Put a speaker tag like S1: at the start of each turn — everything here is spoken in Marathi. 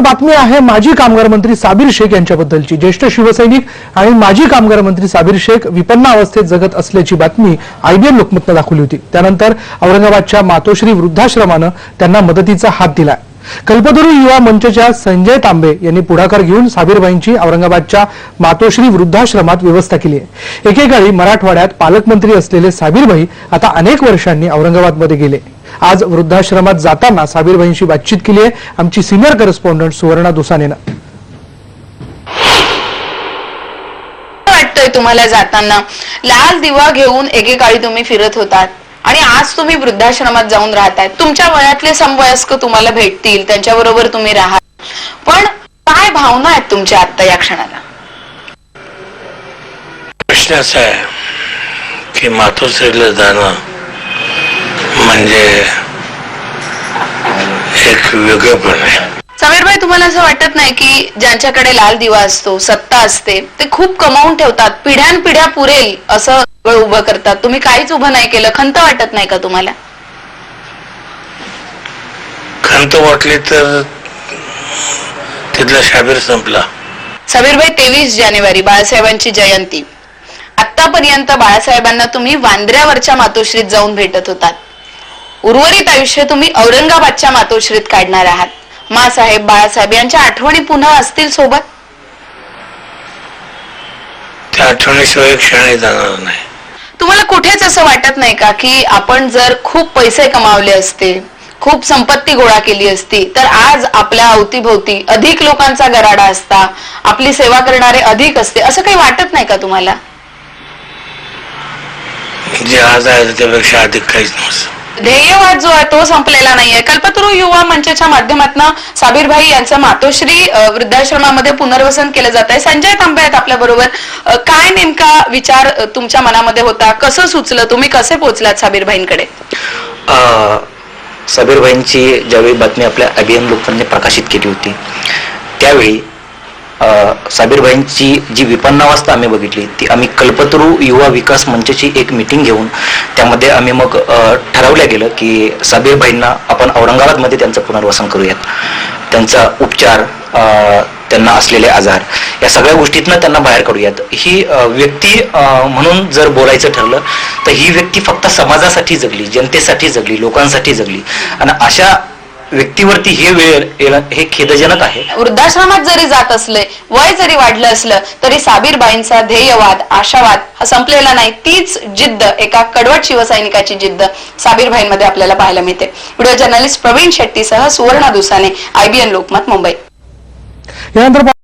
S1: बातमी आहे माजी कामगार मंत्री साबीर शेख यांच्याबद्दलची। ज्येष्ठ शिवसैनिक आणि माजी कामगार मंत्री साबीर शेख विपन्नावस्थेत जगत असल्याची बातमी IBN लोकमतने दाखवली होती। त्यानंतर औरंगाबादच्या मातोश्री वृद्धाश्रमाने त्यांना मदतीचा हात दिला। कल्पतरू युवा मंचच्या संजय तांबे यांनी पुढाकार घेऊन साबीरबाईंची औरंगाबादच्या मातोश्री वृद्धाश्रमात व्यवस्था केली आहे। एकेकाळी मराठवाड्यात पालकमंत्री असलेले साबीरबाई आता अनेक वर्षांनी औरंगाबादमध्ये गेले। आज वृद्धाश्रमात जाताना साबीरबाईंशी बातचीत केली आहे आमची सिनियर करेस्पॉन्डंट सुवर्णा दुसानेनं।
S2: वाटतंय तुम्हाला जाताना लाल दिवा घेऊन एकेकाळी तुम्ही फिरत होतात आणि आज तुम्ही वृद्धाश्रमात जाऊन राहताय। तुमच्या वयातले समवयस्क तुम्हाला भेटतील, त्यांच्याबरोबर तुम्ही राहा, पण काय भावना आहेत तुमच्या आता या क्षणाला?
S3: प्रश्न असा आहे की मातोश्रीला जाणं म्हणजे एक वेगळेपण आहे।
S2: समीरभाई, तुम्हाला असं वाटत नाही की ज्यांच्याकडे लाल दिवा असतो, सत्ता असते, ते खूप कमावून ठेवतात, पिढ्यानपिढ्या पुरेल असं उभं करतात, तुम्ही काहीच उभं नाही केलं, खंत वाटत नाही का तुम्हाला?
S3: खंत वाटली तर तिथला शाबीर संपला।
S2: समीरभाई, 23 जानेवारी बाळासाहेबांची जयंती, आतापर्यंत बाळासाहेबांना तुम्ही वांद्र्यावरच्या मातोश्रीत जाऊन भेटत होतात, उर्वरित आयुष्य तुम्ही औरंगाबादच्या मातोश्रीत काढणार आहात। मासाहेब, बाळासाहेब यांच्या आठवणी पुन्हा असतील सोबत?
S3: त्या आठवणीशिवाय क्षणही जाणार नाही।
S2: तुम्हाला कुठेच असं वाटत नाही का की आपण जर खूप पैसे कमावले असते, खूप संपत्ती गोळा केली असती, तर आज आपल्या अवतीभोवती अधिक लोकांचा गराडा असता, आपली सेवा करणारे अधिक असते, असं काही वाटत नाही का तुम्हाला?
S3: जे आज आहे त्यापेक्षा अधिक काहीच नसतं।
S2: ध्येयवाद जो आहे तो संपलेला नाहीये। कल्पतरू युवा मंचच्या माध्यमातून साबीरभाई यांचं मातोश्री वृद्धाश्रमामध्ये पुनर्वसन केलं जात आहे। संजय तांबे आहेत आपल्या बरोबर। काय नेमका विचार तुमच्या मनामध्ये होता, कसं सुचलं, तुम्ही कसे पोहोचलात साबीरभाईंकडे?
S4: साबीरभाईंची ज्यावेळी बातमी आपल्या IBN लोकमतने प्रकाशित केली होती त्यावेळी साबीरभाईंची जी विपन्नावस्था आम्ही बघितली ती आम्ही कल्पतरू युवा विकास मंचची एक मीटिंग घेऊन त्यामध्ये आम्ही मग ठरवलं गेलं की साबीरभाईंना आपण औरंगाबादमध्ये त्यांचं पुनर्वसन करूयात। त्यांचा उपचार, त्यांना असलेले आजार, या सगळ्या गोष्टीतनं त्यांना बाहेर काढूयात। ही व्यक्ती म्हणून जर बोलायचं ठरलं तर ही व्यक्ती फक्त समाजासाठी जगली, जनतेसाठी जगली, लोकांसाठी जगली, आणि अशा व्यक्तीवरती हे वेळ येणं हे खेदजनक आहे।
S2: वृद्धाश्रमात जरी जात असले, वय जरी वाढलं असलं, तरी साबीरबाईंचा ध्येयवाद, आशावाद हा संपलेला नाही। तीच जिद्द, एका कडवट शिवसैनिकाची जिद्द साबीरभाईंमध्ये आपल्याला पाहायला मिळते। व्हिडिओ जर्नलिस्ट प्रवीण शेट्टीसह सुवर्णा दुसाने, IBN लोकमत, मुंबई।
S1: यानंतर